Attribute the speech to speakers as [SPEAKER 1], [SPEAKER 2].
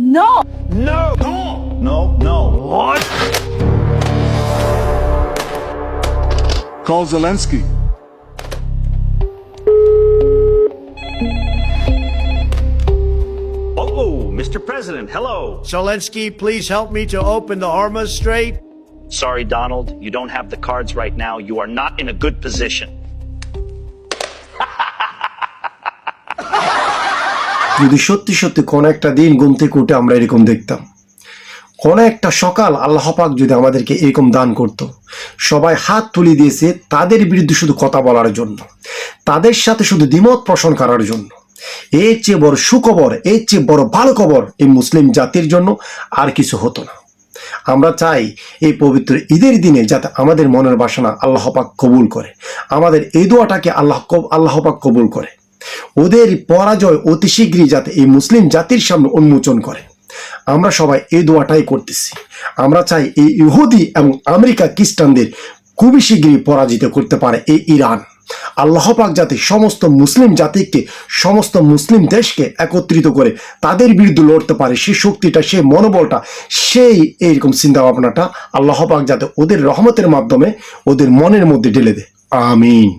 [SPEAKER 1] No!
[SPEAKER 2] No! No! No! No! What?
[SPEAKER 3] Call Zelensky.
[SPEAKER 2] Oh, Mr. President, hello.
[SPEAKER 4] Zelensky, please help me to open the Hormuz Strait.
[SPEAKER 2] Sorry, Donald, you don't have the cards right now. You are not in a good position.
[SPEAKER 5] যদি সত্যি সত্যি কোন একটা দিন ঘুম থেকে উঠে আমরা এরকম দেখতাম, কোন একটা সকাল আল্লাহ পাক যদি আমাদেরকে এরকম দান করত, সবাই হাত তুলে দিয়েছে তাদের বিরুদ্ধে শুধু কথা বলার জন্য, তাদের সাথে শুধু দ্বিমত পোষণ করার জন্য, এর চেয়ে বড় সুখবর, এর চেয়ে বড় ভালো খবর এই মুসলিম জাতির জন্য আর কিছু হতো না। আমরা চাই এই পবিত্র ঈদের দিনে যাতে আমাদের মনের বাসনা আল্লাহ পাক কবুল করে, আমাদের এই দোয়াটাকে আল্লাহ পাক কবুল করে, ওদের পরাজয় অতি শীঘ্রই যাতে এই মুসলিম জাতির সামনে উন্মোচন করে। আমরা সবাই এই দোয়াটাই করতেছি। আমরা চাই এই ইহুদি এবং আমেরিকা খ্রিস্টানদের খুবই শীঘ্রই পরাজিত করতে পারে এই ইরান। আল্লাহ পাক যাতে সমস্ত মুসলিম জাতিকে, সমস্ত মুসলিম দেশকে একত্রিত করে তাদের বিরুদ্ধে লড়তে পারে, সেই শক্তিটা, সেই মনোবলটা, সেই এইরকম চিন্তা ভাবনাটা আল্লাহ পাক যাতে ওদের রহমতের মাধ্যমে ওদের মনের মধ্যে ঢেলে দেয়। আমিন।